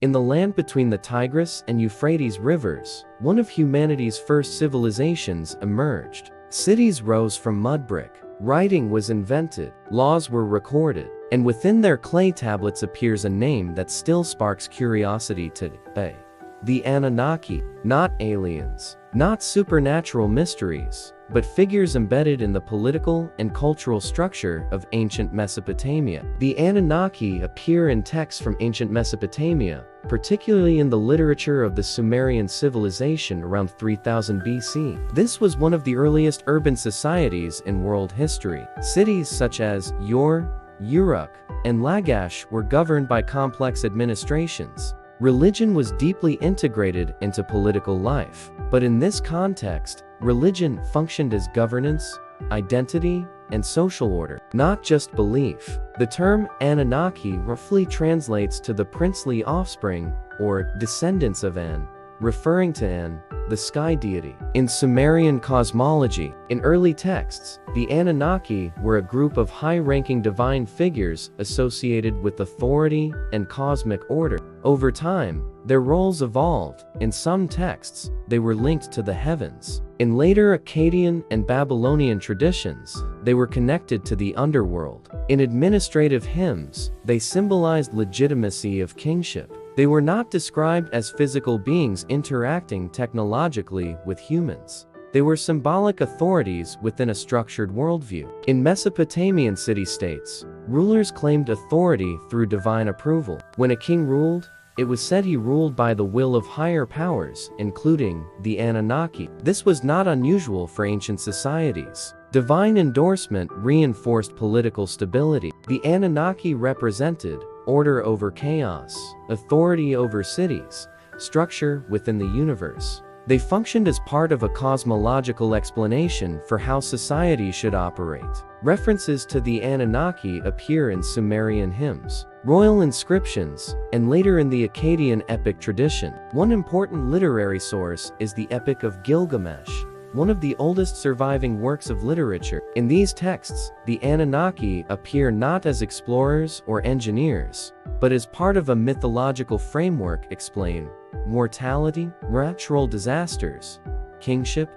In the land between the Tigris and Euphrates rivers, one of humanity's first civilizations emerged. Cities rose from mud brick. Writing was invented, laws were recorded, and within their clay tablets appears a name that still sparks curiosity today. The Anunnaki, not aliens, not supernatural mysteries, but figures embedded in the political and cultural structure of ancient Mesopotamia. The Anunnaki appear in texts from ancient Mesopotamia, particularly in the literature of the Sumerian civilization around 3000 BC. This was one of the earliest urban societies in world history. Cities such as Ur, Uruk, and Lagash were governed by complex administrations. Religion was deeply integrated into political life, but in this context, religion functioned as governance, identity, and social order, not just belief. The term Anunnaki roughly translates to the princely offspring or descendants of An, referring to An, the sky deity. In Sumerian cosmology, in early texts, the Anunnaki were a group of high-ranking divine figures associated with authority and cosmic order. Over time, their roles evolved. In some texts, they were linked to the heavens. In later Akkadian and Babylonian traditions, they were connected to the underworld. In administrative hymns, they symbolized legitimacy of kingship. They were not described as physical beings interacting technologically with humans. They were symbolic authorities within a structured worldview. In Mesopotamian city-states, rulers claimed authority through divine approval. When a king ruled, it was said he ruled by the will of higher powers, including the Anunnaki. This was not unusual for ancient societies. Divine endorsement reinforced political stability. The Anunnaki represented order over chaos, authority over cities, structure within the universe. They functioned as part of a cosmological explanation for how society should operate. References to the Anunnaki appear in Sumerian hymns, royal inscriptions, and later in the Akkadian epic tradition. One important literary source is the Epic of Gilgamesh, one of the oldest surviving works of literature. In these texts, the Anunnaki appear not as explorers or engineers, but as part of a mythological framework explaining mortality, natural disasters, kingship,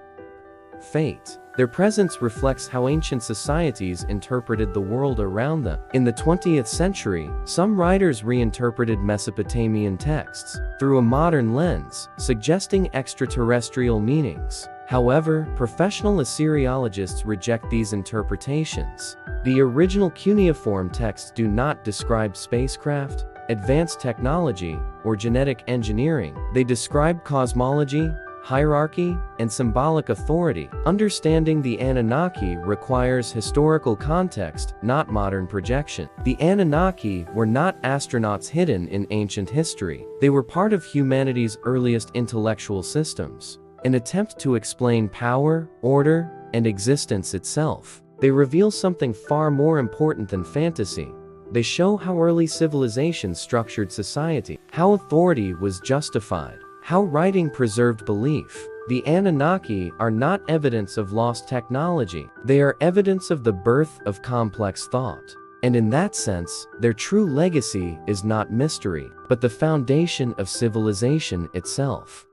fate. Their presence reflects how ancient societies interpreted the world around them. In the 20th century, some writers reinterpreted Mesopotamian texts through a modern lens, suggesting extraterrestrial meanings. However, professional Assyriologists reject these interpretations. The original cuneiform texts do not describe spacecraft, advanced technology, or genetic engineering. They describe cosmology, hierarchy, and symbolic authority. Understanding the Anunnaki requires historical context, not modern projection. The Anunnaki were not astronauts hidden in ancient history. They were part of humanity's earliest intellectual systems, an attempt to explain power, order, and existence itself. They reveal something far more important than fantasy. They show how early civilizations structured society, how authority was justified, how writing preserved belief. The Anunnaki are not evidence of lost technology. They are evidence of the birth of complex thought. And in that sense, their true legacy is not mystery, but the foundation of civilization itself.